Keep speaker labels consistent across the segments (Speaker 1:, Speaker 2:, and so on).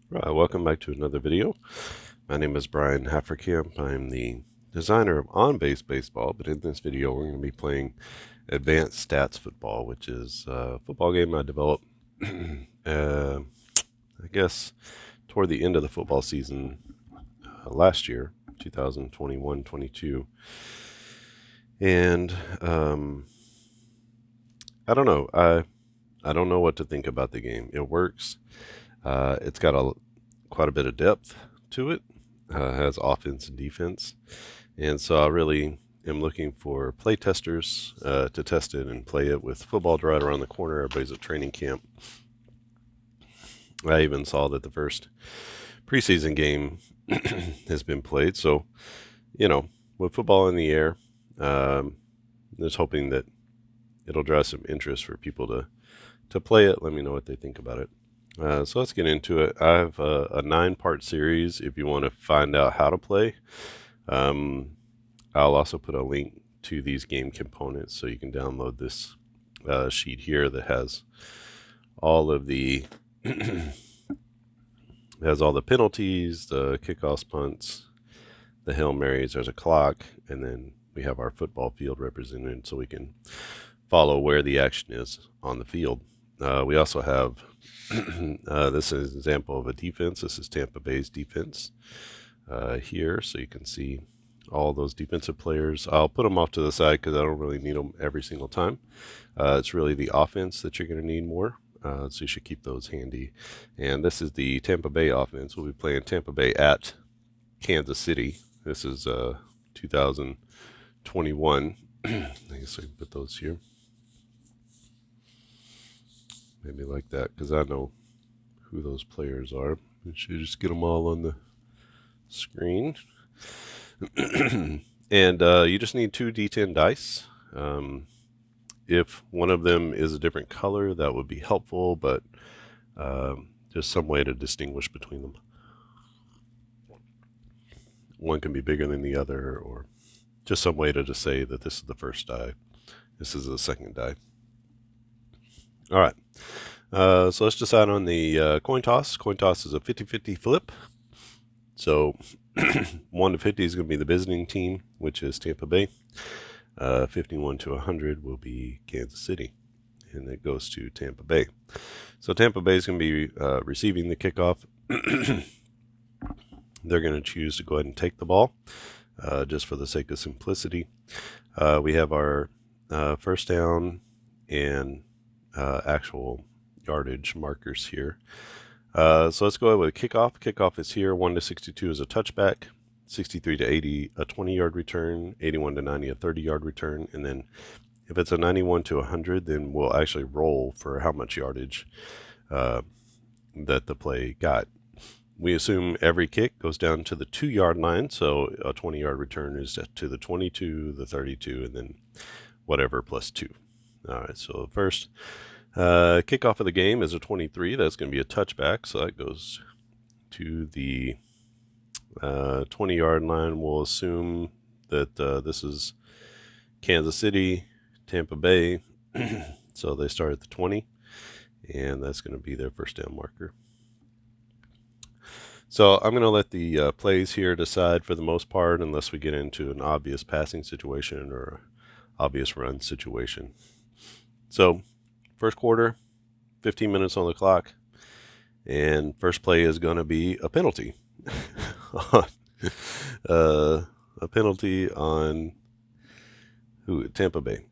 Speaker 1: Right, welcome back to another video. My name is Brian Hafferkamp. I'm the designer of On-Base Baseball, but in this video we're going to be playing Advanced Stats Football, which is a football game I developed, I guess, toward the end of the football season last year, 2021-22. And I don't know. I don't know what to think about the game. It works. It's got quite a bit of depth to it. Has offense and defense, and so I really am looking for play testers to test it and play it with football right around the corner. Everybody's at training camp. I even saw that the first preseason game has been played. So, with football in the air, just hoping that it'll draw some interest for people to play it. Let me know what they think about it. So let's get into it. I have a 9-part series if you want to find out how to play. I'll also put a link to these game components so you can download this sheet here that has all of the has all the penalties, the kickoffs, punts, the Hail Marys. There's a clock, and then we have our football field represented so we can follow where the action is on the field. We also have this is an example of a defense. This is Tampa Bay's defense here, so you can see all those defensive players. I'll put them off to the side because I don't really need them every single time. It's really the offense that you're going to need more, so you should keep those handy. And this is the Tampa Bay offense. We'll be playing Tampa Bay at Kansas City. This is 2021. I guess I can put those here. Maybe like that, because I know who those players are. I should just get them all on the screen. And you just need 2 D10 dice. If one of them is a different color, that would be helpful, but just some way to distinguish between them. One can be bigger than the other, or just some way to just say that this is the first die, this is the second die. All right. So let's decide on the coin toss. Coin toss is a 50-50 flip. So 1 to 50 is going to be the visiting team, which is Tampa Bay. 51 to 100 will be Kansas City, and it goes to Tampa Bay. So Tampa Bay is going to be receiving the kickoff. They're going to choose to go ahead and take the ball, just for the sake of simplicity. We have our first down and actual yardage markers here. So let's go ahead with a kickoff. Kickoff is here. 1 to 62 is a touchback. 63 to 80, a 20-yard return. 81 to 90, a 30-yard return. And then if it's a 91 to 100, then we'll actually roll for how much yardage that the play got. We assume every kick goes down to the 2-yard line, so a 20-yard return is to the 22, the 32, and then whatever plus 2. All right, so first kickoff of the game is a 23. That's going to be a touchback, so that goes to the 20-yard line. We'll assume that this is Kansas City, Tampa Bay, so they start at the 20, and that's going to be their first down marker. So I'm going to let the plays here decide for the most part, unless we get into an obvious passing situation or obvious run situation. So first quarter, 15 minutes on the clock, and first play is going to be a penalty. A penalty on Tampa Bay.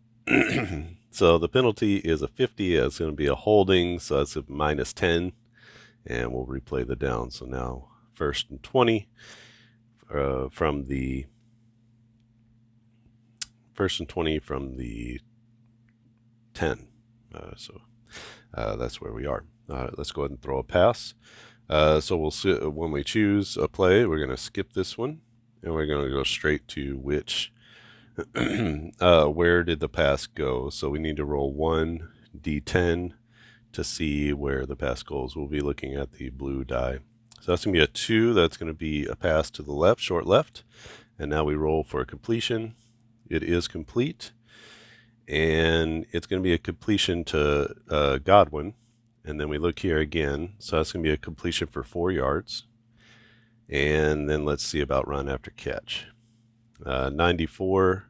Speaker 1: So the penalty is a 50. It's going to be a holding, so that's a -10, and we'll replay the down. So now first and 20 from the 10. So that's where we are. Let's go ahead and throw a pass. So we'll see, when we choose a play, we're going to skip this one, and we're going to go straight to which, where did the pass go? So we need to roll 1 D10 to see where the pass goes. We'll be looking at the blue die. So that's going to be a 2. That's going to be a pass to the left, short left. And now we roll for a completion. It is complete. And it's going to be a completion to Godwin. And then we look here again. So that's going to be a completion for 4 yards. And then let's see about run after catch. 94,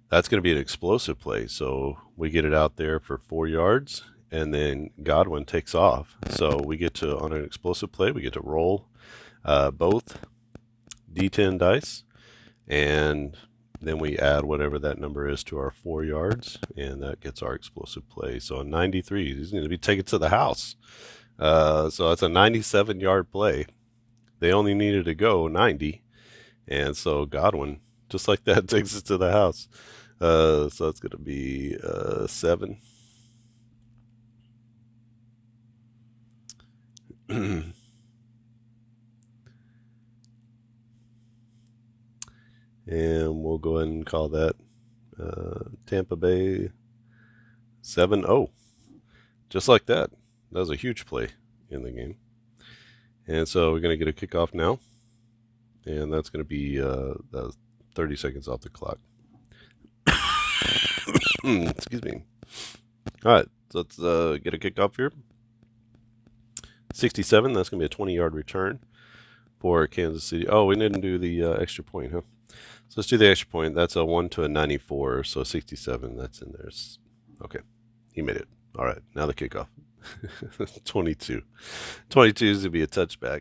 Speaker 1: that's going to be an explosive play. So we get it out there for 4 yards, and then Godwin takes off. So we get to, on an explosive play, we get to roll both D10 dice, and then we add whatever that number is to our 4 yards, and that gets our explosive play. So a 93, he's going to be taken to the house. So that's a 97-yard play. They only needed to go 90, and so Godwin, just like that, takes us to the house. So it's going to be 7. And we'll go ahead and call that Tampa Bay 7-0. Just like that. That was a huge play in the game. And so we're going to get a kickoff now. And that's going to be 30 seconds off the clock. Excuse me. All right, so let's get a kickoff here. 67, that's going to be a 20-yard return for Kansas City. Oh, we didn't do the extra point, huh? So let's do the extra point. That's a 1 to a 94, so 67, that's in there. Okay, he made it. All right, now the kickoff. 22. 22 is going to be a touchback.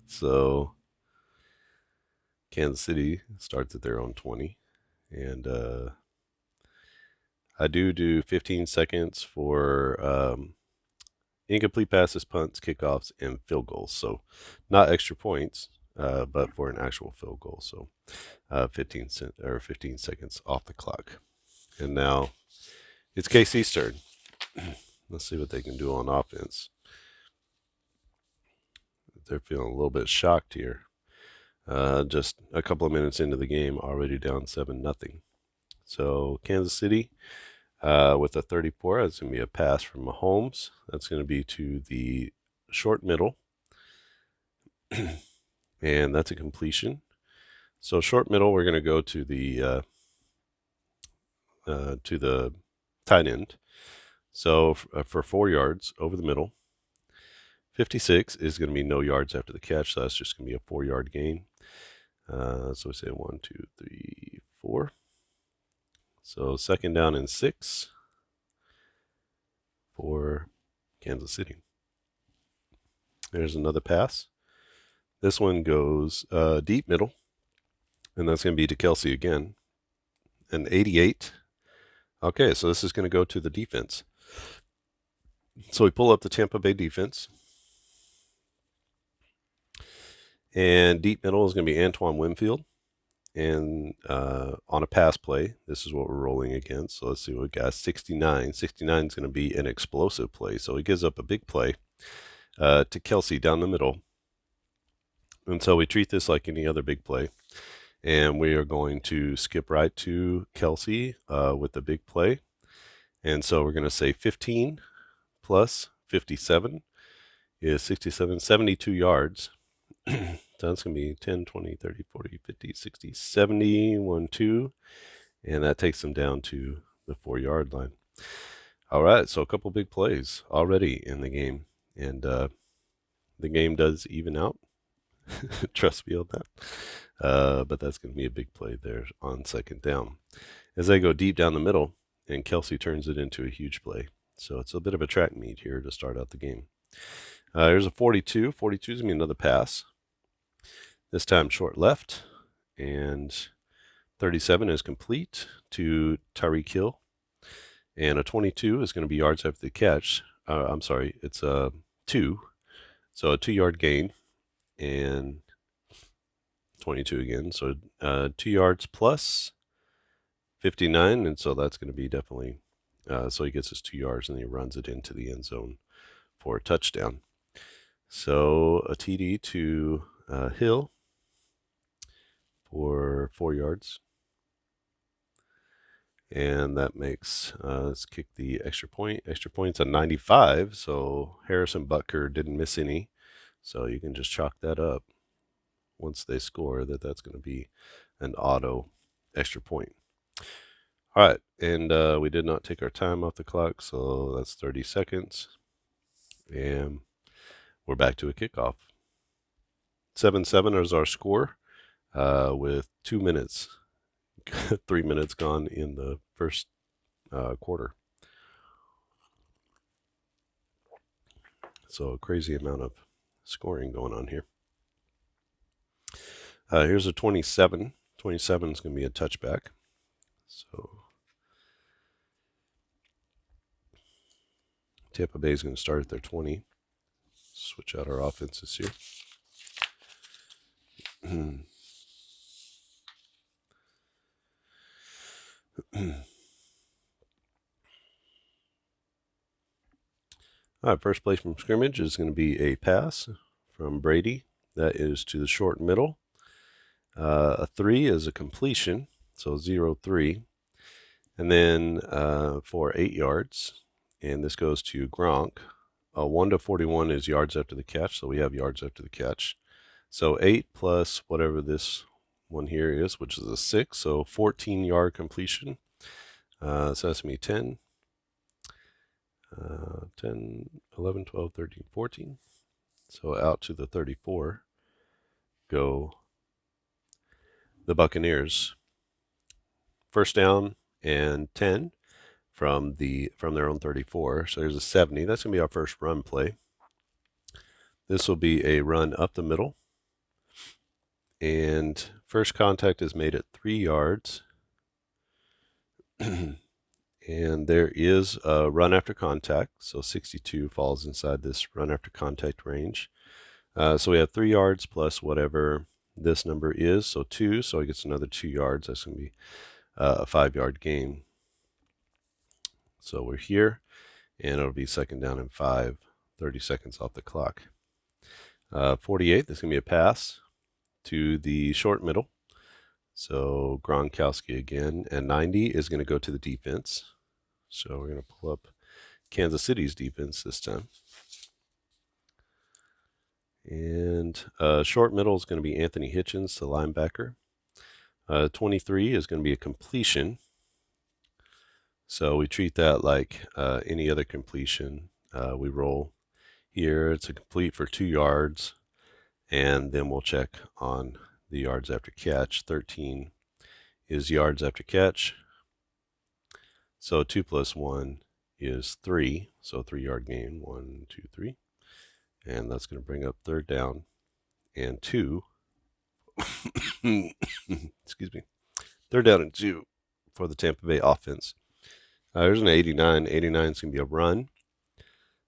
Speaker 1: So Kansas City starts at their own 20. And I do 15 seconds for incomplete passes, punts, kickoffs, and field goals. So not extra points, but for an actual field goal. So 15 seconds off the clock. And now it's KC's turn. Let's see what they can do on offense. They're feeling a little bit shocked here. Just a couple of minutes into the game, already down 7-0. So Kansas City with a 34, that's going to be a pass from Mahomes. That's going to be to the short middle. And that's a completion. So short middle, we're going to go to the tight end. So for 4 yards over the middle. 56 is going to be no yards after the catch, so that's just going to be a 4-yard gain. So we say 1, 2, 3, 4. So second down and 6 for Kansas City. There's another pass. This one goes deep middle, and that's going to be to Kelsey again. An 88. Okay, so this is going to go to the defense. So we pull up the Tampa Bay defense. And deep middle is going to be Antoine Winfield. And on a pass play, this is what we're rolling against. So let's see what we got. 69. 69 is going to be an explosive play. So he gives up a big play to Kelsey down the middle. And so we treat this like any other big play. And we are going to skip right to Kelsey with the big play. And so we're going to say 15 plus 57 is 67, 72 yards. So that's going to be 10, 20, 30, 40, 50, 60, 70, 1, 2. And that takes them down to the 4-yard line. All right, so a couple big plays already in the game. And the game does even out. Trust me on that. But that's going to be a big play there on second down. As they go deep down the middle, and Kelsey turns it into a huge play. So it's a bit of a track meet here to start out the game. There's a 42. 42 is going to be another pass. This time short left, and 37 is complete to Tyreek Hill. And a 22 is going to be yards after the catch. I'm sorry, it's a 2. So a 2-yard gain, and 22 again. So 2 yards plus 59, and so that's going to be definitely, so he gets his 2 yards and he runs it into the end zone for a touchdown. So a TD to Hill for 4 yards. And that makes, let's kick the extra point. Extra point's a 95, so Harrison Butker didn't miss any. So you can just chalk that up once they score, that's going to be an auto extra point. All right, and we did not take our time off the clock, so that's 30 seconds. And we're back to a kickoff. 7-7 is our score with 2 minutes, 3 minutes gone in the first quarter. So a crazy amount of scoring going on here. Here's a 27. 27 is going to be a touchback. So Tampa Bay is going to start at their 20. Switch out our offenses here. All right, first play from scrimmage is going to be a pass from Brady. That is to the short middle. A 3 is a completion, so 0-3. And then for 8 yards, and this goes to Gronk. 1-41 is yards after the catch, so we have yards after the catch. So 8 plus whatever this one here is, which is a 6, so 14-yard completion. So that's me 10, 11, 12, 13, 14. So out to the 34 go the Buccaneers. First down and 10 from their own 34. So there's a 70. That's going to be our first run play. This will be a run up the middle. And first contact is made at 3 yards. And there is a run after contact. So 62 falls inside this run after contact range. So we have 3 yards plus whatever this number is. So 2. So it gets another 2 yards. That's going to be a 5-yard gain. So we're here, and it'll be second down and 5, 30 seconds off the clock. 48, this is going to be a pass to the short middle. So Gronkowski again, and 90 is going to go to the defense. So we're going to pull up Kansas City's defense this time. And short middle is going to be Anthony Hitchens, the linebacker. 23 is going to be a completion. So we treat that like any other completion. We roll here. It's a complete for 2 yards. And then we'll check on the yards after catch. 13 is yards after catch. So 2 plus 1 is 3. So 3-yard gain. 1, 2, 3. And that's going to bring up third down and 2. Excuse me. Third down and 2 for the Tampa Bay offense. There's an 89. 89 is going to be a run.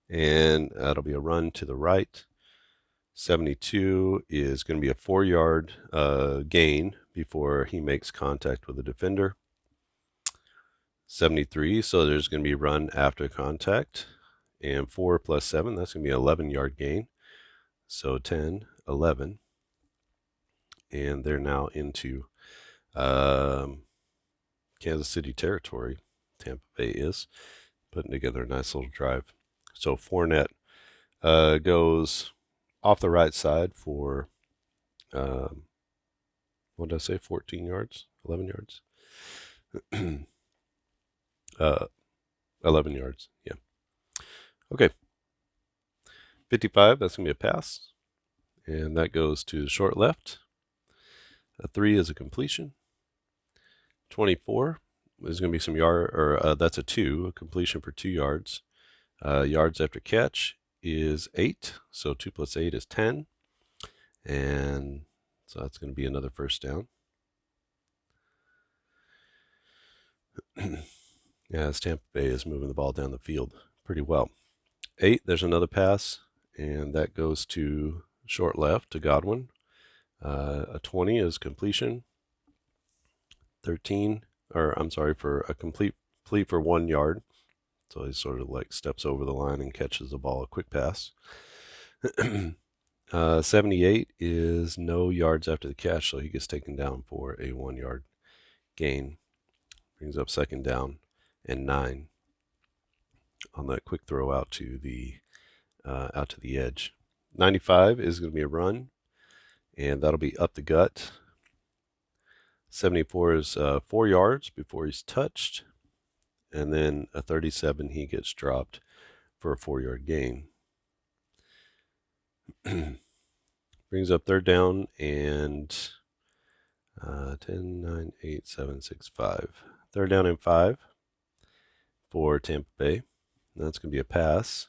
Speaker 1: And that'll be a run to the right. 72 is going to be a 4-yard gain before he makes contact with the defender. 73, so there's going to be a run after contact. And 4 plus 7, that's going to be an 11-yard gain. So 10, 11. And they're now into Kansas City territory. Tampa Bay is putting together a nice little drive. So Fournette goes off the right side for, what did I say, 14 yards, 11 yards? 11 yards, yeah. Okay. 55, that's going to be a pass. And that goes to the short left. A 3 is a completion. 24 is going to be some that's a 2, a completion for 2 yards. Yards after catch is 8, so 2 plus 8 is 10. And so that's going to be another first down. As Tampa Bay is moving the ball down the field pretty well. 8, there's another pass, and that goes to short left to Godwin. A 20 is completion. 13, for a complete for 1 yard. So he sort of like steps over the line and catches the ball, a quick pass. 78 is no yards after the catch, so he gets taken down for a 1-yard gain. Brings up second down and 9 on that quick throw out to the edge. 95 is going to be a run, and that'll be up the gut. 74 is 4 yards before he's touched, and then a 37 he gets dropped for a 4-yard gain. Brings up third down and 10, 9, 8, 7, 6, 5. Third down and 5 for Tampa Bay. That's going to be a pass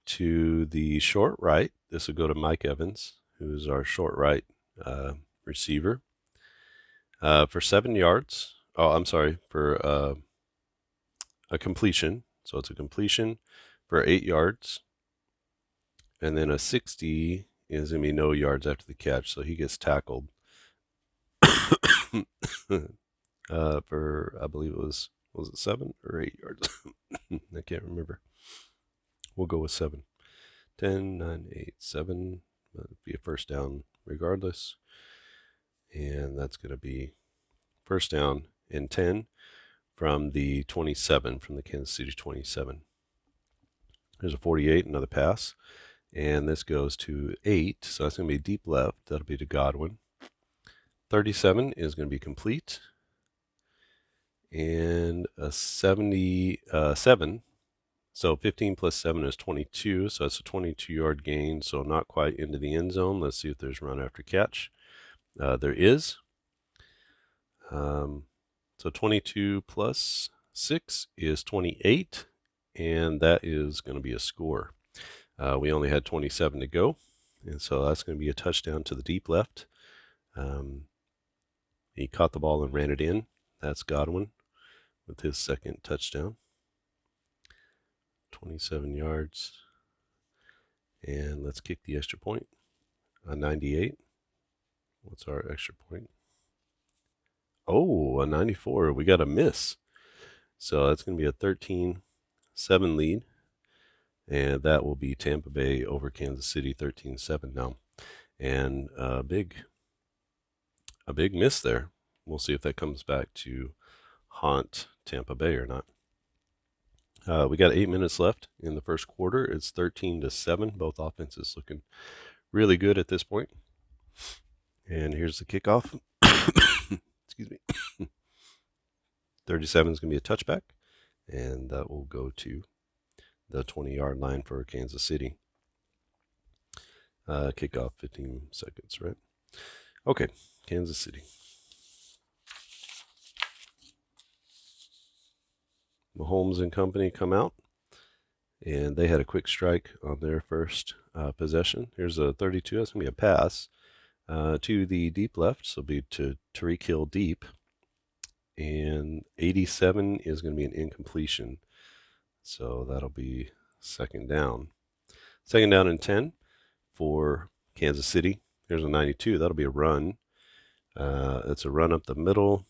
Speaker 1: to the short right. This will go to Mike Evans, who's our short right receiver, for 7 yards. Oh, I'm sorry, for a completion. So it's a completion for 8 yards. And then a 60 is going to be no yards after the catch. So he gets tackled for, I believe was it 7 or 8 yards? I can't remember. We'll go with 7. 10, 9, 8, 7. That'll be a first down regardless. And that's going to be first down and 10 from the 27, from the Kansas City 27. There's a 48, another pass. And this goes to 8, so that's going to be deep left. That'll be to Godwin. 37 is going to be complete. And a 77. So 15 plus 7 is 22, so that's a 22-yard gain, so not quite into the end zone. Let's see if there's run after catch. There is. So 22 plus 6 is 28, and that is going to be a score. We only had 27 to go, and so that's going to be a touchdown to the deep left. He caught the ball and ran it in. That's Godwin with his second touchdown. 27 yards. And let's kick the extra point. A 98. What's our extra point? Oh, a 94. We got a miss. So that's going to be a 13-7 lead. And that will be Tampa Bay over Kansas City 13-7 now. And a big miss there. We'll see if that comes back to haunt Tampa Bay or not. We got 8 minutes left in the first quarter. It's 13-7. Both offenses looking really good at this point. And here's the kickoff. Excuse me. 37 is going to be a touchback, and that will go to the 20-yard line for Kansas City. Kickoff 15 seconds, right? Okay, Kansas City. Mahomes and company come out, and they had a quick strike on their first possession. Here's a 32. That's going to be a pass to the deep left, so it'll be to Tyreek Hill deep. And 87 is going to be an incompletion, so that'll be second down. Second down and 10 for Kansas City. Here's a 92. That'll be a run. It's a run up the middle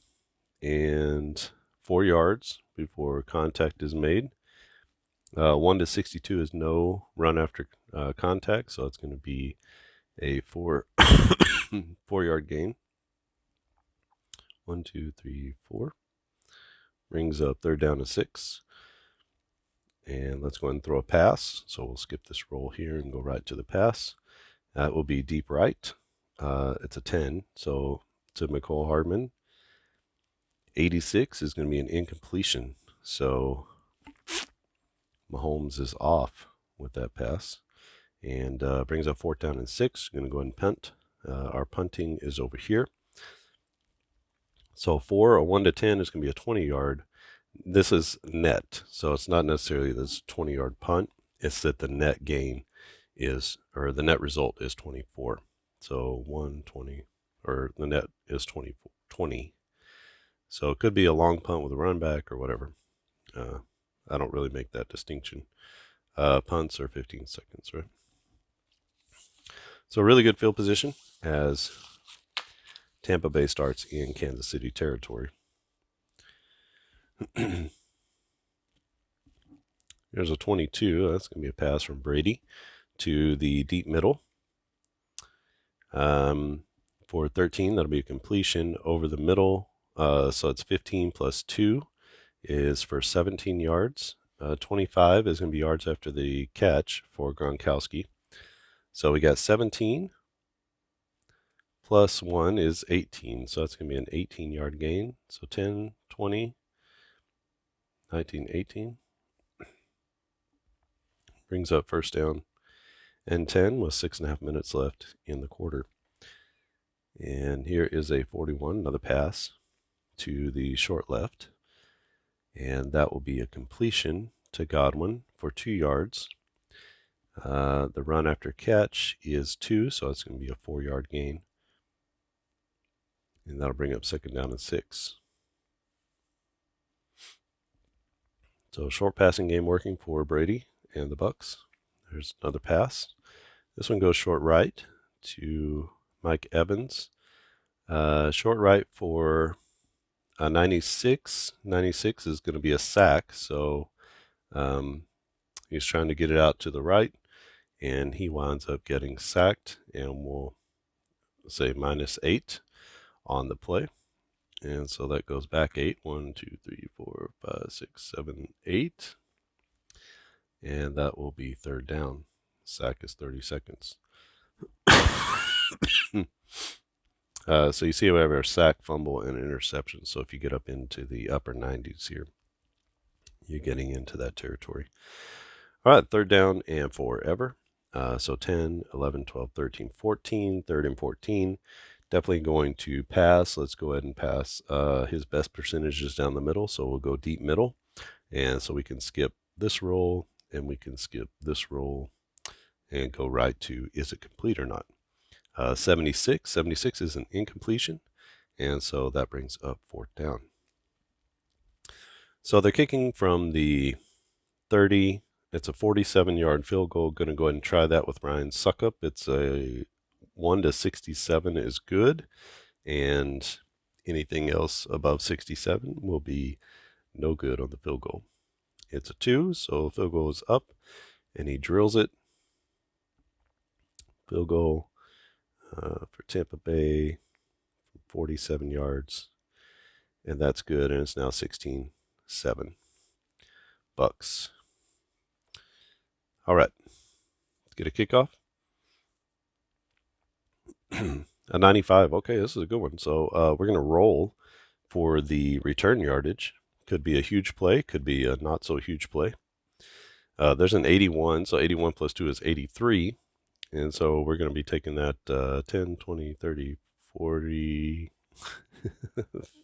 Speaker 1: and 4 yards before contact is made. 1 to 62 is no run after contact, so it's going to be a 4-yard gain. 1, 2, 3, 4. Brings up third down to 6. And let's go ahead and throw a pass. So we'll skip this roll here and go right to the pass. That will be deep right. It's a 10. So to Mecole Hardman. 86 is going to be an incompletion. So Mahomes is off with that pass. And brings up fourth down and 6. Going to go ahead and punt. Our punting is over here. So for a 1 to 10 is going to be a 20-yard. This is net, so it's not necessarily this 20-yard punt. It's that the net gain is, or the net result is 24. So 120, or the net is 20. So it could be a long punt with a run back or whatever. I don't really make that distinction. Punts are 15 seconds, right? So really good field position as Tampa Bay starts in Kansas City territory. There's a 22. That's going to be a pass from Brady to the deep middle. For 13, that'll be a completion over the middle. So it's 15 plus 2 is for 17 yards. 25 is going to be yards after the catch for Gronkowski. So we got 17 plus 1 is 18. So that's going to be an 18-yard gain. So 10, 20, 19, 18. Brings up first down and 10 with 6.5 minutes left in the quarter. And here is a 41, another pass to the short left. And that will be a completion to Godwin for 2 yards. The run after catch is 2, so it's going to be a 4-yard gain. And that'll bring up 2nd down and 6. So short passing game working for Brady and the Bucs. There's another pass. This one goes short right to Mike Evans. Short right for 96. 96 is going to be a sack, so he's trying to get it out to the right, and he winds up getting sacked, and we'll say -8 on the play. And so that goes back 8. 1, 2, 3, 4, 5, 6, 7, 8. And that will be 3rd down. Sack is 30 seconds. So you see we have our sack, fumble, and interception. So if you get up into the upper 90s here, you're getting into that territory. All right, 3rd down and forever. So 10, 11, 12, 13, 14, 3rd and 14. Definitely going to pass. Let's go ahead and pass. His best percentage is down the middle, so we'll go deep middle. And so we can skip this roll, and we can skip this roll, and go right to is it complete or not. 76. 76 is an incompletion, and so that brings up 4th down. So they're kicking from the 30. It's a 47-yard field goal. Going to go ahead and try that with Ryan Suckup. It's a 1 to 67 is good, and anything else above 67 will be no good on the field goal. It's a 2, so the field goal is up, and he drills it. Field goal for Tampa Bay, 47 yards, and that's good, and it's now 16-7 Bucs. All right, let's get a kickoff. A 95. Okay, this is a good one. So we're going to roll for the return yardage. Could be a huge play, could be a not so huge play. There's an 81, so 81 plus 2 is 83. And so we're going to be taking that 10, 20, 30, 40,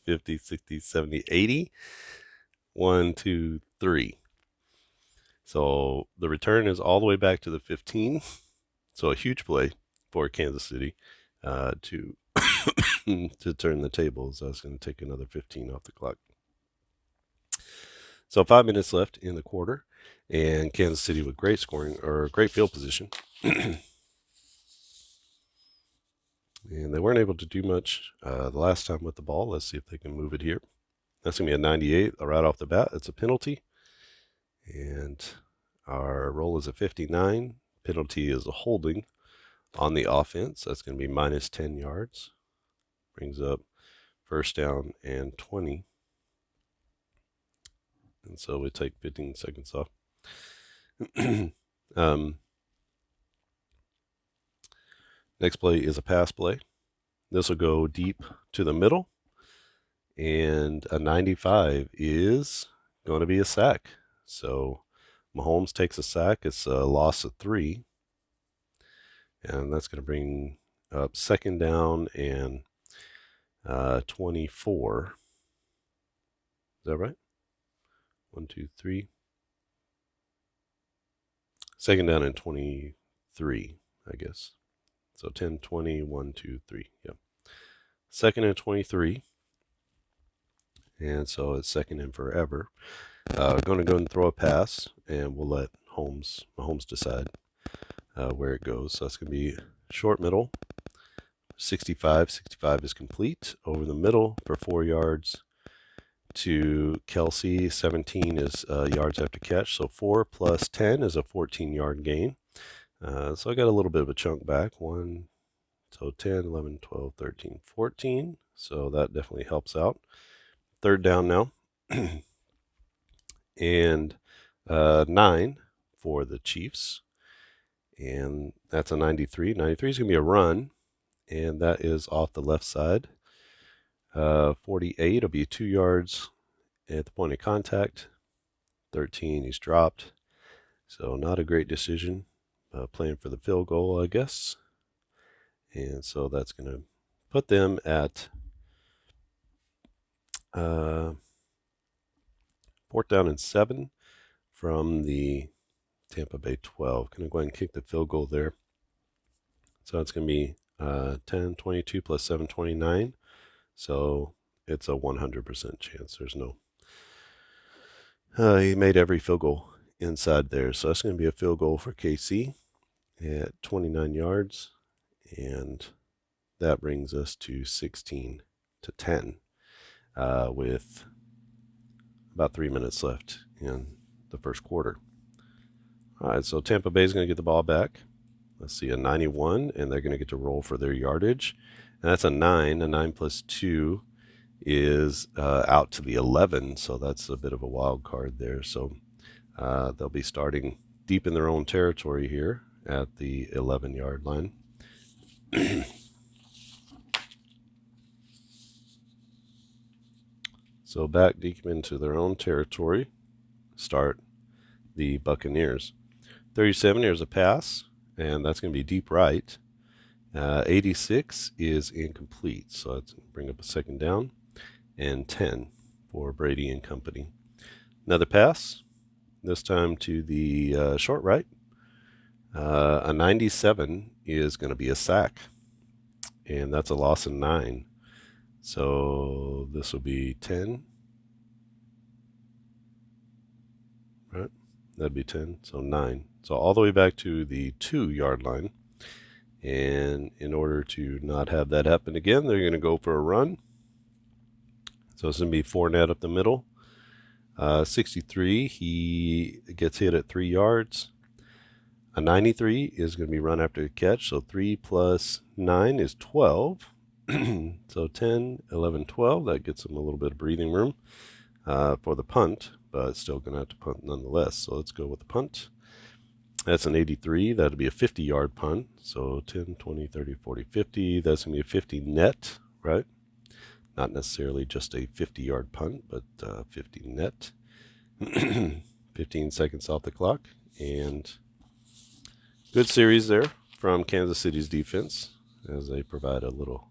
Speaker 1: 50, 60, 70, 80. 1, 2, 3. So the return is all the way back to the 15. So a huge play for Kansas City to to turn the tables. That's going to take another 15 off the clock. So 5 minutes left in the quarter, and Kansas City with great scoring or great field position. And they weren't able to do much the last time with the ball. Let's see if they can move it here. That's going to be a 98 right off the bat. It's a penalty. And our roll is a 59. Penalty is a holding on the offense. That's going to be -10 yards. Brings up 1st down and 20. And so we take 15 seconds off. Next play is a pass play. This will go deep to the middle. And a 95 is going to be a sack. So Mahomes takes a sack. It's a loss of 3. And that's going to bring up 2nd down and 24. Is that right? 1, 2, 3. 2nd down and 23, I guess. So 10, 20, 1, 2, 3. Yep. 2nd and 23. And so it's 2nd and forever. We're going to go and throw a pass, and we'll let Mahomes decide where it goes. So that's going to be short middle. 65. 65 is complete. Over the middle for 4 yards to Kelsey. 17 is yards after catch. So 4 plus 10 is a 14-yard gain. So I got a little bit of a chunk back. 1, so 10, 11, 12, 13, 14. So that definitely helps out. 3rd down now. And 9 for the Chiefs. And that's a 93. 93 is going to be a run. And that is off the left side. 48 will be 2 yards at the point of contact. 13, he's dropped. So not a great decision playing for the field goal, I guess. And so that's going to put them at 4th down and 7 from the Tampa Bay 12. Going to go ahead and kick the field goal there. So it's going to be 10-22 plus 7-29. So it's a 100% chance. There's no. He made every field goal inside there. So that's going to be a field goal for KC at 29 yards. And that brings us to 16-10 with about 3 minutes left in the first quarter. All right, so Tampa Bay is going to get the ball back. Let's see, a 91, and they're going to get to roll for their yardage. And that's a 9. A 9 plus 2 is out to the 11, so that's a bit of a wild card there. So they'll be starting deep in their own territory here at the 11-yard line. So back deep into their own territory, start the Buccaneers. 37, here's a pass, and that's going to be deep right. 86 is incomplete, so let's bring up a 2nd down, and 10 for Brady and company. Another pass, this time to the short right. A 97 is going to be a sack, and that's a loss of 9. So this will be 10. Right? That'd be 10. So 9. So all the way back to the 2-yard line. And in order to not have that happen again, they're going to go for a run. So it's going to be Fournette up the middle. 63, he gets hit at 3 yards. A 93 is going to be run after the catch. So 3 plus 9 is 12. So 10, 11, 12. That gets them a little bit of breathing room for the punt, but still going to have to punt nonetheless. So let's go with the punt. That's an 83. That'll be a 50-yard punt. So 10, 20, 30, 40, 50. That's going to be a 50 net, right? Not necessarily just a 50-yard punt, but 50 net. 15 seconds off the clock. And good series there from Kansas City's defense as they provide a little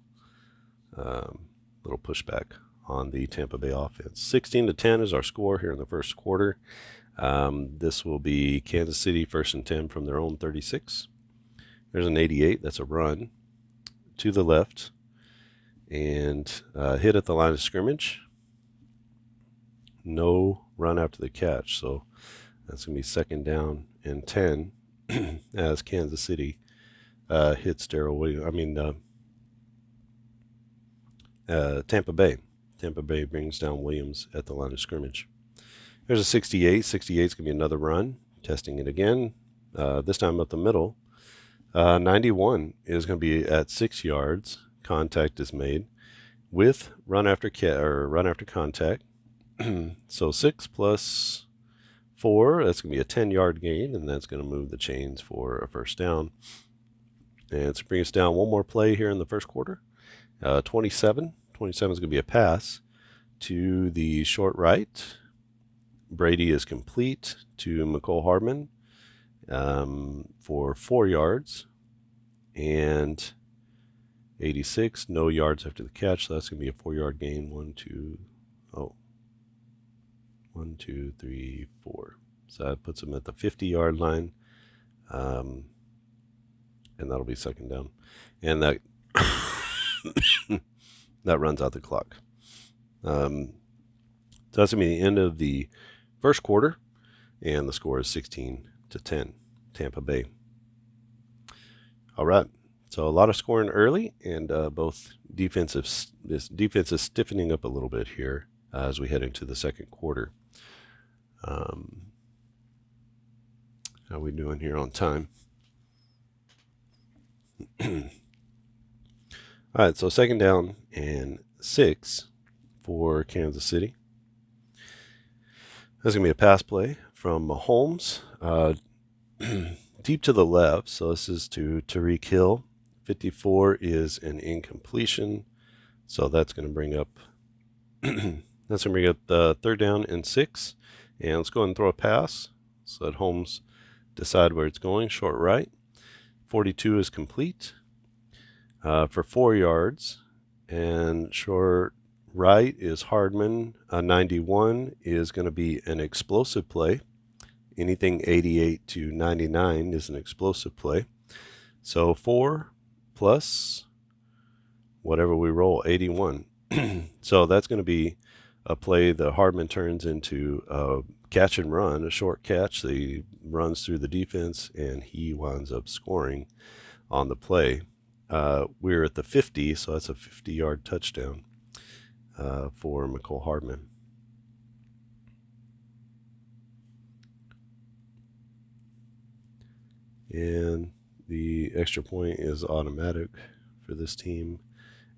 Speaker 1: pushback on the Tampa Bay offense. 16-10 is our score here in the first quarter. This will be Kansas City 1st and 10 from their own 36. There's an 88. That's a run to the left and hit at the line of scrimmage. No run after the catch. So that's going to be 2nd down and 10 as Kansas City hits Darrell Williams. Tampa Bay. Tampa Bay brings down Williams at the line of scrimmage. There's a 68. 68 is going to be another run. Testing it again. This time up the middle. 91 is going to be at 6 yards. Contact is made with run after contact. So 6 plus 4, that's going to be a 10-yard gain, and that's going to move the chains for a 1st down. And to bring us down one more play here in the first quarter. 27. 27 is going to be a pass to the short right. Brady is complete to McCole Hardman for 4 yards. And 86, no yards after the catch. So that's going to be a 4-yard gain. 1, 2, 3, 4. So that puts him at the 50-yard line. And that'll be 2nd down. And that that runs out the clock. So that's going to be the end of the first quarter. And the score is 16-10, Tampa Bay. All right. So a lot of scoring early, and both defense is stiffening up a little bit here as we head into the second quarter. How are we doing here on time? All right, so 2nd down and 6 for Kansas City. That's going to be a pass play from Mahomes deep to the left. So this is to Tyreek Hill. 54 is an incompletion. So that's going to bring up the 3rd down and 6. And let's go ahead and throw a pass so that Holmes decide where it's going. Short right. 42 is complete for 4 yards. And short right is Hardman. 91 is going to be an explosive play. Anything 88 to 99 is an explosive play. So 4 plus whatever we roll, 81. So that's going to be a play that Hardman turns into a catch and run, a short catch. He runs through the defense, and he winds up scoring on the play. We're at the 50, so that's a 50-yard touchdown for McCole Hardman. And the extra point is automatic for this team.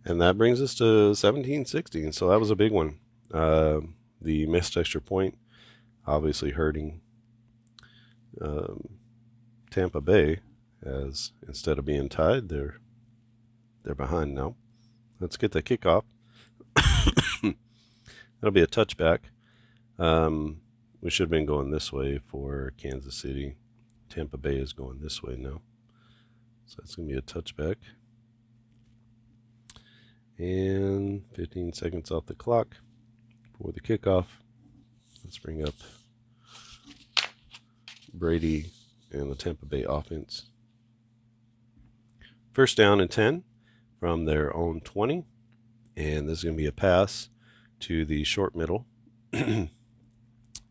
Speaker 1: And that brings us to 17-16. So that was a big one. The missed extra point obviously hurting Tampa Bay, as instead of being tied, they're behind now. Let's get the kickoff. That'll be a touchback. We should have been going this way for Kansas City. Tampa Bay is going this way now. So that's going to be a touchback. And 15 seconds off the clock for the kickoff. Let's bring up Brady and the Tampa Bay offense. First down and 10 from their own 20. And this is going to be a pass to the short middle. It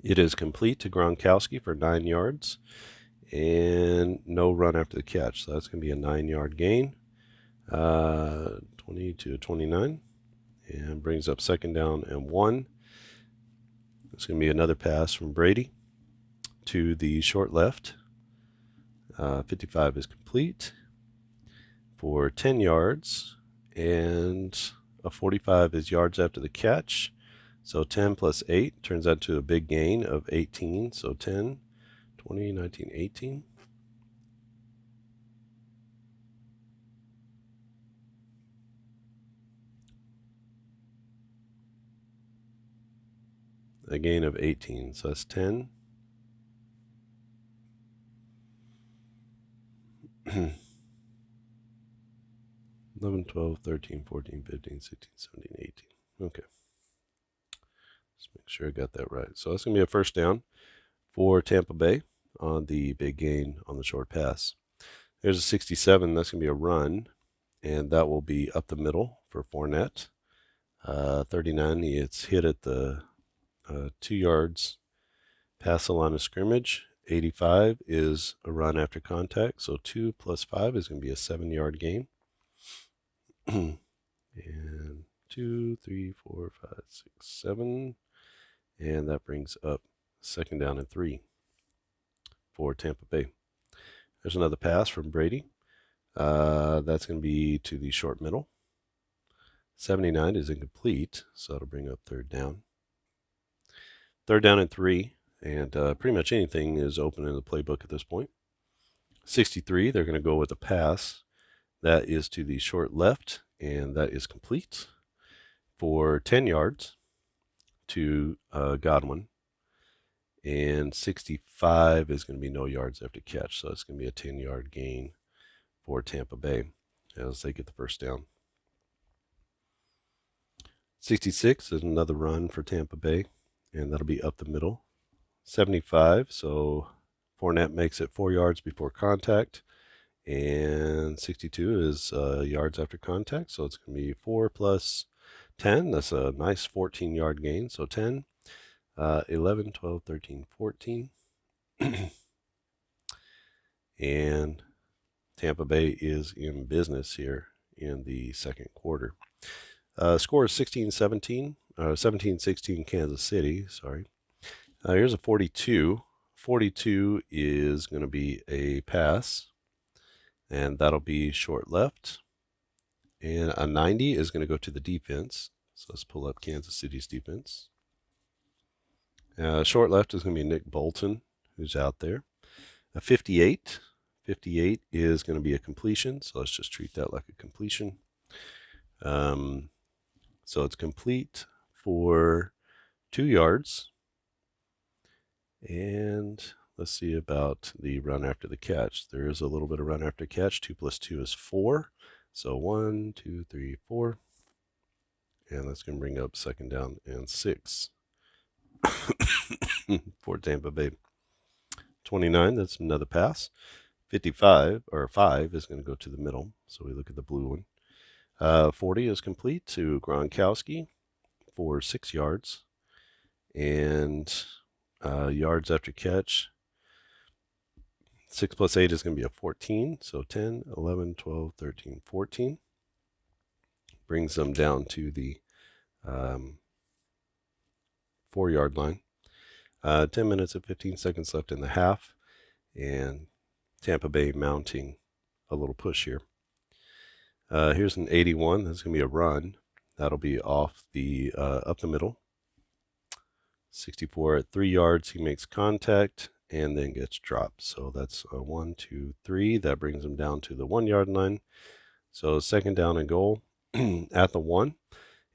Speaker 1: is complete to Gronkowski for 9 yards. And no run after the catch. So that's going to be a 9-yard gain. 20 to 29. And brings up second down and 1. It's going to be another pass from Brady to the short left. 55 is complete for 10 yards. And a 45 is yards after the catch. So 10 plus 8 turns out to a big gain of 18. So 10, 20, 19, 18. A gain of 18. So that's 10. 11, 12, 13, 14, 15, 16, 17, 18. Okay. Let's make sure I got that right. So that's going to be a first down for Tampa Bay on the big gain on the short pass. There's a 67. That's going to be a run, and that will be up the middle for Fournette. 39, it's hit at the 2 yards past the line of scrimmage. 85 is a run after contact, so 2 plus 5 is going to be a 7-yard gain. And 2, 3, 4, 5, 6, 7. And that brings up second down and 3 for Tampa Bay. There's another pass from Brady. That's going to be to the short middle. 79 is incomplete, so that'll bring up third down. Third down and 3, and pretty much anything is open in the playbook at this point. 63, they're going to go with a pass. That is to the short left, and that is complete for 10 yards to Godwin. And 65 is going to be no yards after catch, so it's going to be a 10-yard gain for Tampa Bay as they get the first down. 66 is another run for Tampa Bay, and that'll be up the middle. 75, so Fournette makes it 4 yards before contact. And 62 is yards after contact, so it's going to be 4 plus 10. That's a nice 14-yard gain. So 10, 11, 12, 13, 14. And Tampa Bay is in business here in the second quarter. Score is 16-17, 17-16 Kansas City, sorry. Here's a 42. 42 is going to be a pass, and that'll be short left. And a 90 is going to go to the defense. So let's pull up Kansas City's defense. Short left is going to be Nick Bolton, who's out there. A 58. 58 is going to be a completion, so let's just treat that like a completion. So it's complete for 2 yards. And let's see about the run after the catch. There is a little bit of run after catch. 2 plus 2 is 4. So 1, 2, 3, 4. And that's going to bring up second down and 6 for Tampa Bay. 29, that's another pass. 55, or 5, is going to go to the middle. So we look at the blue one. 40 is complete to Gronkowski for 6 yards. And yards after catch, 6 plus 8 is going to be a 14. So 10, 11, 12, 13, 14. Brings them down to the 4-yard line. 10 minutes and 15 seconds left in the half. And Tampa Bay mounting a little push here. Here's an 81. That's going to be a run. That'll be off the up the middle. 64 at 3 yards. He makes contact and then gets dropped. So that's a 1, 2, 3. That brings him down to the 1-yard line. So second down and goal at the 1.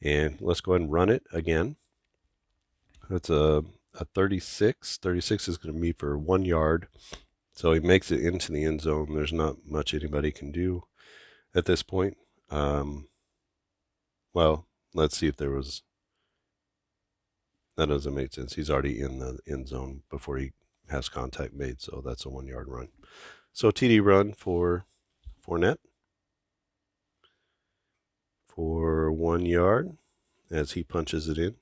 Speaker 1: And let's go ahead and run it again. That's a 36. 36 is going to be for 1 yard. So he makes it into the end zone. There's not much anybody can do at this point. Well, let's see if there was. That doesn't make sense. He's already in the end zone before he has contact made. So that's a 1-yard run. So TD run for Fournette for 1 yard as he punches it in.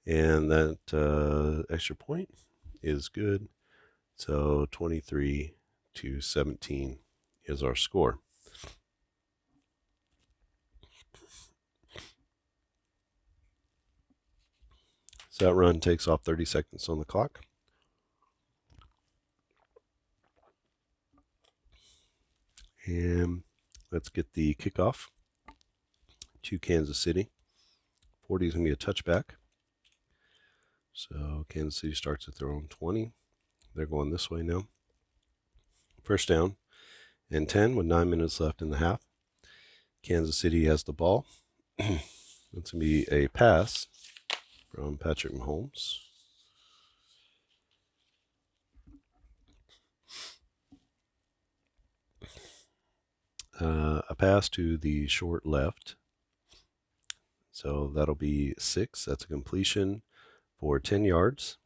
Speaker 1: And that extra point is good. So 23-17 is our score. So that run takes off 30 seconds on the clock. And let's get the kickoff to Kansas City. 40 is going to be a touchback. So Kansas City starts at their own 20. They're going this way now. First down and 10 with 9 minutes left in the half. Kansas City has the ball. It's going to be a pass from Patrick Mahomes. A pass to the short left. So that'll be 6. That's a completion for 10 yards.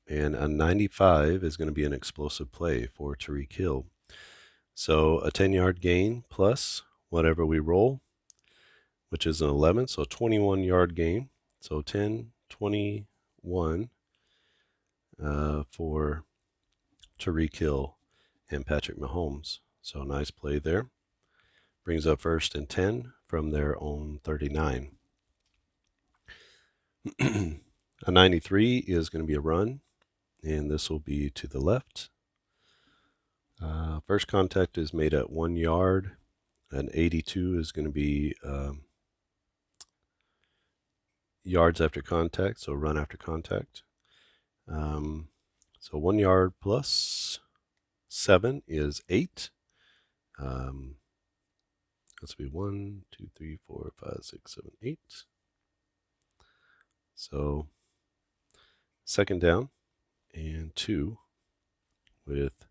Speaker 1: And a 95 is going to be an explosive play for Tyreek Hill. So a 10-yard gain plus whatever we roll, which is an 11. So 21-yard gain. So 10, 21 for Tyreek Hill and Patrick Mahomes. So nice play there. Brings up first and 10 from their own 39. A 93 is going to be a run, and this will be to the left. First contact is made at 1 yard. An 82 is going to be yards after contact, so run after contact. So 1 yard plus 7 is 8. Let's be 1, 2, 3, 4, 5, 6, 7, 8. So second down and 2 with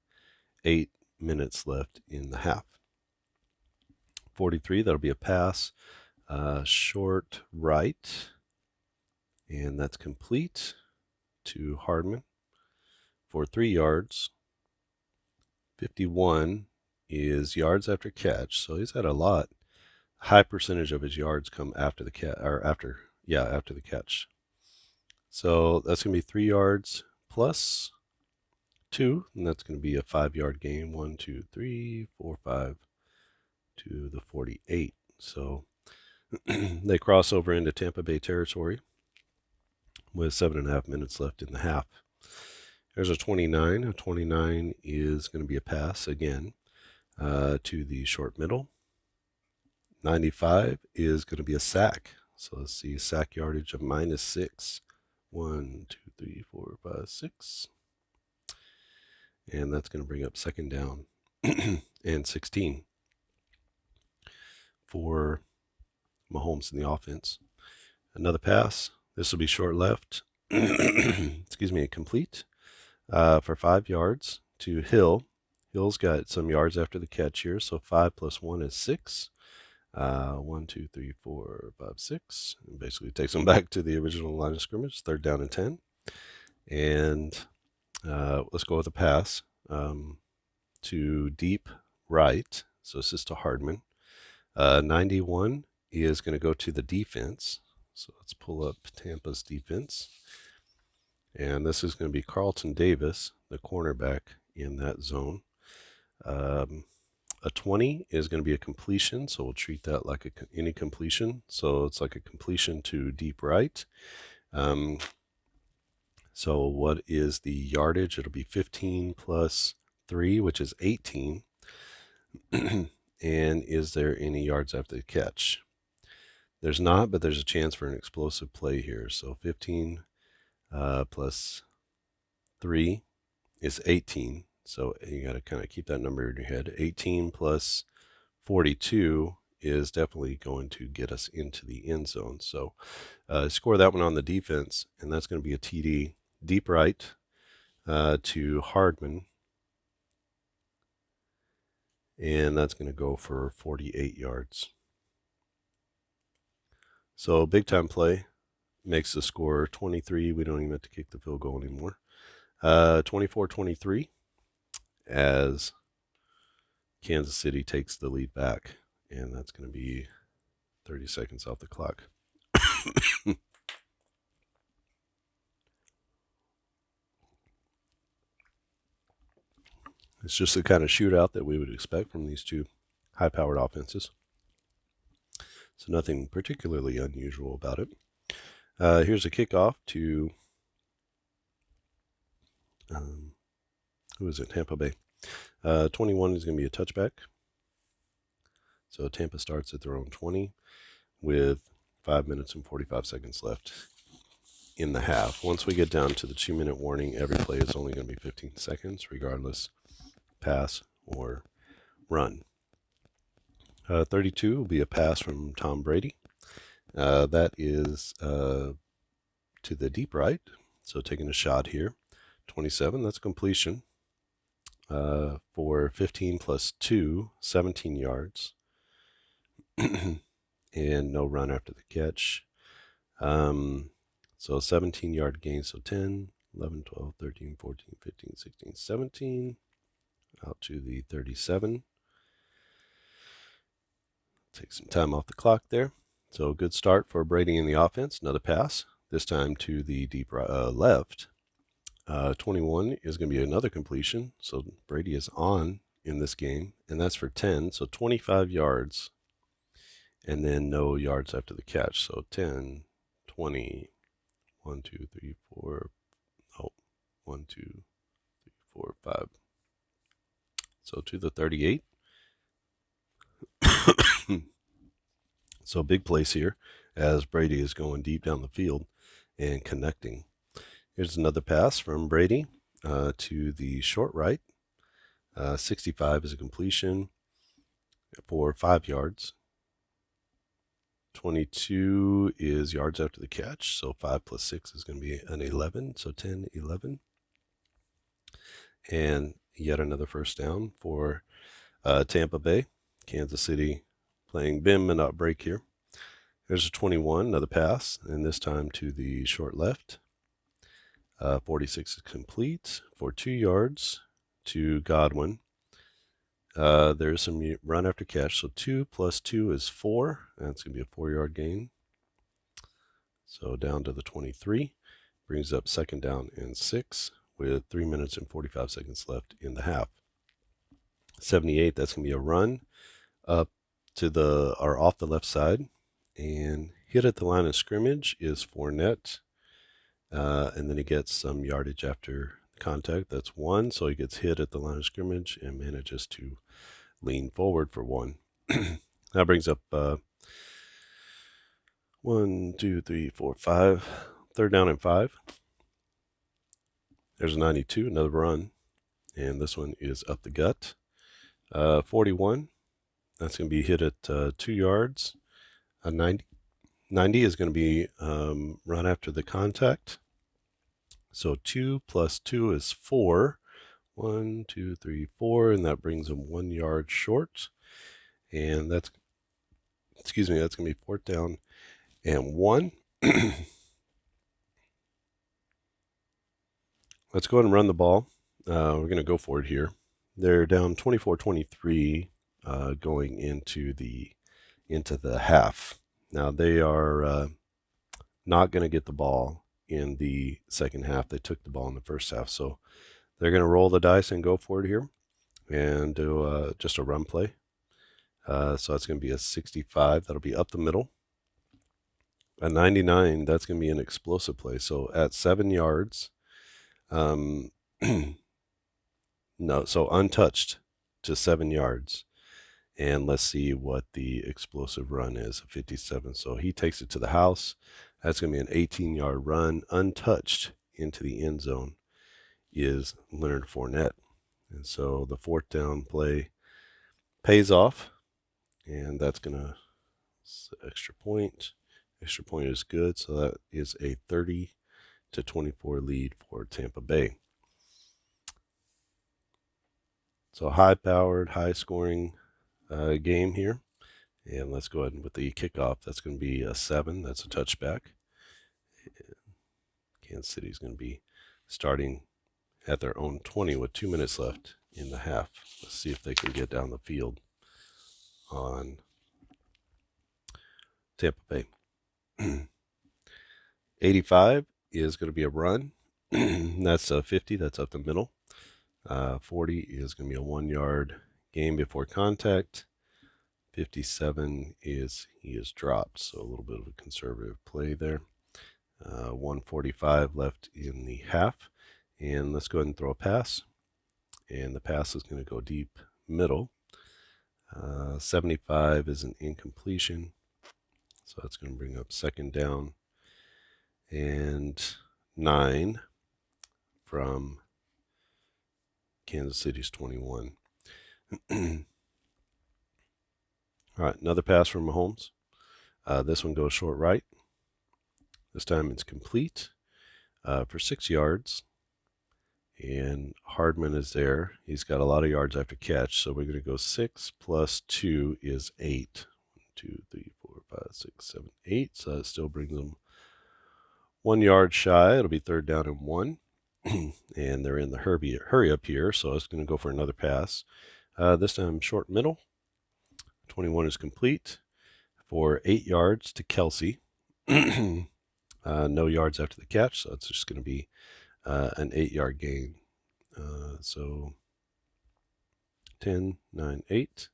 Speaker 1: 8 minutes left in the half. 43, that'll be a pass, short right, and that's complete to Hardman for 3 yards. 51 is yards after catch, so he's had a lot. High percentage of his yards come after the after the catch. So that's going to be 3 yards plus 2, and that's going to be a 5-yard gain. 1, 2, 3, 4, 5 to the 48. So they cross over into Tampa Bay territory with 7.5 minutes left in the half. There's a 29. A 29 is going to be a pass again to the short middle. 95 is going to be a sack. So let's see, sack yardage of -6. 1, 2, 3, 4, 5, 6. And that's going to bring up second down and 16 for Mahomes in the offense. Another pass. This will be short left. Excuse me, complete. For 5 yards to Hill. Hill's got some yards after the catch here, so 5 plus 1 is 6. 1, 2, 3, 4, 5, 6. And basically takes them back to the original line of scrimmage, 3rd down and 10. And let's go with a pass to deep right. So this is to Hardman. 91 is going to go to the defense. So let's pull up Tampa's defense. And this is going to be Carlton Davis, the cornerback in that zone. A 20 is going to be a completion, so we'll treat that like any completion. So it's like a completion to deep right. So what is the yardage? It'll be 15 plus 3, which is 18. And is there any yards after the catch? There's not, but there's a chance for an explosive play here. So 15 plus 3 is 18. So you got to kind of keep that number in your head. 18 plus 42 is definitely going to get us into the end zone. So score that one on the defense, and that's going to be a TD deep right to Hardman. And that's going to go for 48 yards. So big time play makes the score 23. We don't even have to kick the field goal anymore. 24-23 as Kansas City takes the lead back. And that's going to be 30 seconds off the clock. It's just the kind of shootout that we would expect from these two high-powered offenses. So nothing particularly unusual about it. Here's a kickoff to, who is it? Tampa Bay. 21 is going to be a touchback. So Tampa starts at their own 20 with 5 minutes and 45 seconds left in the half. Once we get down to the 2-minute warning, every play is only going to be 15 seconds, regardless pass or run. 32 will be a pass from Tom Brady. That is to the deep right, so taking a shot here. 27, that's completion for 15 plus 2, 17 yards. And no run after the catch. So 17-yard gain, so 10, 11, 12, 13, 14, 15, 16, 17, out to the 37. Take some time off the clock there. So good start for Brady in the offense. Another pass, this time to the deep left. 21 is going to be another completion. So Brady is on in this game, and that's for 10. So 25 yards, and then no yards after the catch. So 10, 20, 1, 2, 3, 4. Oh, 1, 2, 3, 4, 5. So to the 38. So big place here as Brady is going deep down the field and connecting. Here's another pass from Brady to the short right. 65 is a completion for 5 yards. 22 is yards after the catch, so 5 plus 6 is going to be an 11, so 10, 11. And yet another first down for Tampa Bay. Kansas City playing bim and not break here. There's a 21, another pass, and this time to the short left. 46 is complete for 2 yards to Godwin. There's some run after catch, so 2 plus 2 is 4. That's going to be a 4-yard gain. So down to the 23. Brings up 2nd down and 6 with 3 minutes and 45 seconds left in the half. 78, that's going to be a run up to the, or off the left side, and hit at the line of scrimmage is Fournette, and then he gets some yardage after contact. That's 1, so he gets hit at the line of scrimmage and manages to lean forward for 1. That brings up 1, 2, 3, 4, 5. 3rd down and 5. There's a 92, another run, and this one is up the gut. 41. That's going to be hit at 2 yards. 90 is going to be run after the contact. So 2 plus 2 is 4. 1, 2, 3, 4, and that brings them 1 yard short. And that's going to be 4th down and 1. Let's go ahead and run the ball. We're going to go for it here. They're down 24-23 going into the half. Now they are not going to get the ball in the second half. They took the ball in the first half, so they're going to roll the dice and go for it here and do just a run play. So that's going to be a 65. That'll be up the middle. A 99, that's going to be an explosive play. So at 7 yards, no, so untouched to 7 yards. And let's see what the explosive run is, 57. So he takes it to the house. That's going to be an 18-yard run, untouched into the end zone is Leonard Fournette. And so the 4th down play pays off, and that's going to extra point. Extra point is good, so that is a 30-24 lead for Tampa Bay. So high-powered, high-scoring game here. And let's go ahead with the kickoff. That's going to be a 7. That's a touchback. And Kansas City is going to be starting at their own 20 with 2 minutes left in the half. Let's see if they can get down the field on Tampa Bay. 85 is going to be a run. That's a 50. That's up the middle. 40 is going to be a 1 yard gain before contact. 57 is he is dropped, so a little bit of a conservative play there. 145 left in the half, and let's go ahead and throw a pass, and the pass is going to go deep middle. 75 is an incompletion, so that's going to bring up 2nd down and 9 from Kansas City's 21. All right, another pass from Mahomes. This one goes short right. This time it's complete for 6 yards. And Hardman is there. He's got a lot of yards after catch, so we're going to go 6 plus 2 is 8. 1, 2, 3, 4, 5, 6, 7, 8. So that still brings them 1 yard shy. It'll be 3rd down and 1. And they're in the hurry up here, so it's going to go for another pass. This time short middle. 21 is complete for 8 yards to Kelsey. No yards after the catch, so it's just going to be an 8 yard gain. So 10, 9, 8.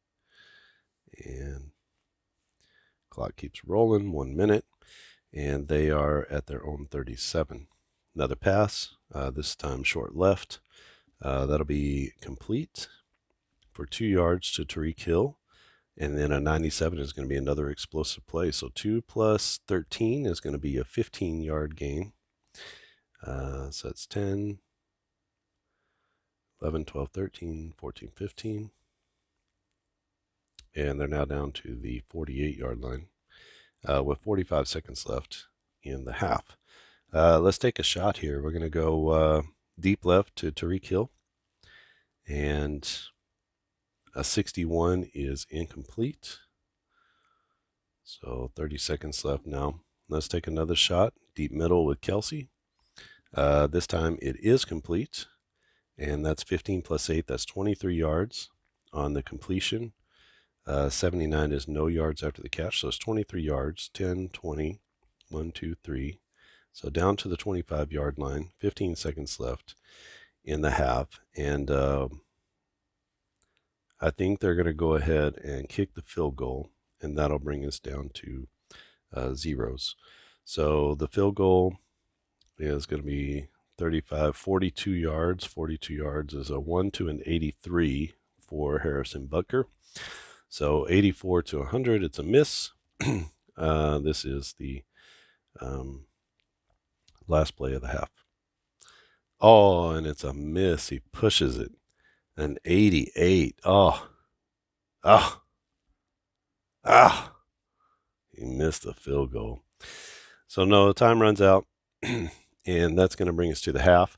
Speaker 1: And clock keeps rolling, 1 minute. And they are at their own 37. Another pass, this time short left. That'll be complete for 2 yards to Tyreek Hill. And then a 97 is going to be another explosive play. So 2 plus 13 is going to be a 15-yard gain. So that's 10, 11, 12, 13, 14, 15. And they're now down to the 48-yard line with 45 seconds left in the half. Let's take a shot here. We're going to go deep left to Tyreek Hill. And a 61 is incomplete. So 30 seconds left now. Let's take another shot. Deep middle with Kelsey. This time it is complete. And that's 15 plus 8. That's 23 yards on the completion. 79 is no yards after the catch. So it's 23 yards. 10, 20, 1, 2, 3. So down to the 25-yard line. 15 seconds left in the half. And I think they're going to go ahead and kick the field goal, and that'll bring us down to zeros. So the field goal is going to be 42 yards. 42 yards is a 1 to an 83 for Harrison Butker. So 84 to 100, it's a miss. This is the last play of the half. Oh, and it's a miss. He pushes it. An 88. Oh. He missed the field goal. So no, the time runs out. and that's going to bring us to the half.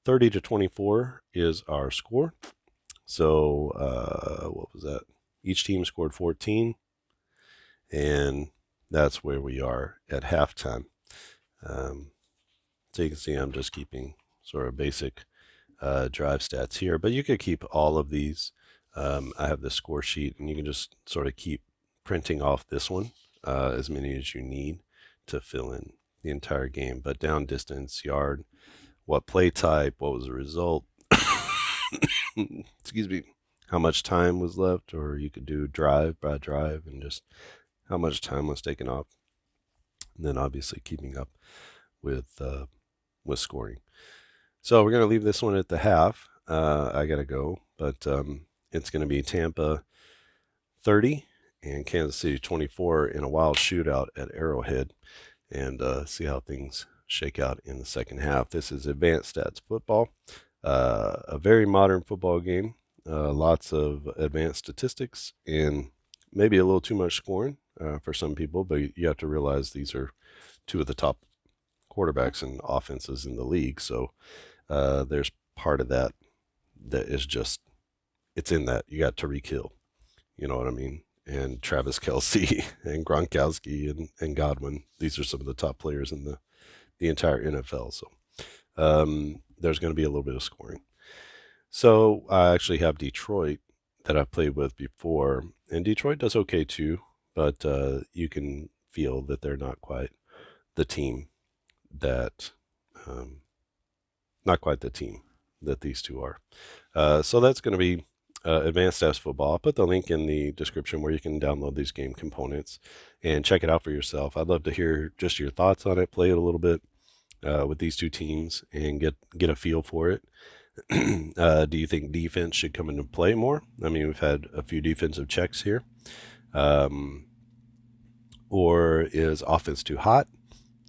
Speaker 1: 30-24 is our score. So what was that? Each team scored 14, and that's where we are at halftime. So you can see I'm just keeping sort of basic drive stats here, but you could keep all of these. I have the score sheet, and you can just sort of keep printing off this one, as many as you need to fill in the entire game. But down, distance, yard, what play type, what was the result, excuse me, how much time was left, or you could do drive by drive and just how much time was taken off. And then obviously keeping up with scoring. So we're going to leave this one at the half. I got to go, but it's going to be Tampa 30 and Kansas City 24 in a wild shootout at Arrowhead, and see how things shake out in the second half. This is Advanced Stats Football, a very modern football game, lots of advanced statistics, and maybe a little too much scoring for some people, but you have to realize these are two of the top quarterbacks and offenses in the league. So there's part of that is just, it's in that. You got Tyreek Hill, you know what I mean? And Travis Kelce and Gronkowski and Godwin. These are some of the top players in the entire NFL. So there's going to be a little bit of scoring. So I actually have Detroit that I've played with before, and Detroit does okay too, but you can feel that they're not quite the team that these two are. So that's going to be Advanced Stats Football. I'll put the link in the description where you can download these game components and check it out for yourself. I'd love to hear just your thoughts on it, play it a little bit with these two teams and get a feel for it. Do you think defense should come into play more? I mean, we've had a few defensive checks here. Or is offense too hot?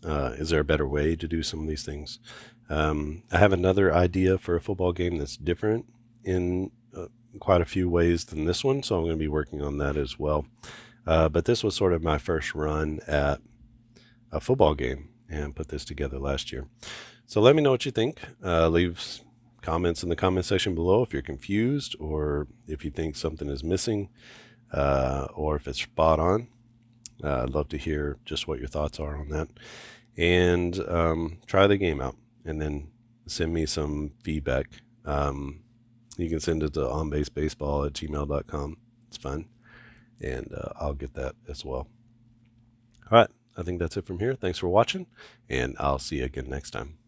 Speaker 1: Is there a better way to do some of these things? I have another idea for a football game that's different in quite a few ways than this one, so I'm going to be working on that as well. But this was sort of my first run at a football game and put this together last year. So let me know what you think. Leave comments in the comment section below if you're confused or if you think something is missing or if it's spot on. I'd love to hear just what your thoughts are on that. And try the game out and then send me some feedback. You can send it to onbasebaseball@gmail.com. It's fun. And I'll get that as well. All right. I think that's it from here. Thanks for watching, and I'll see you again next time.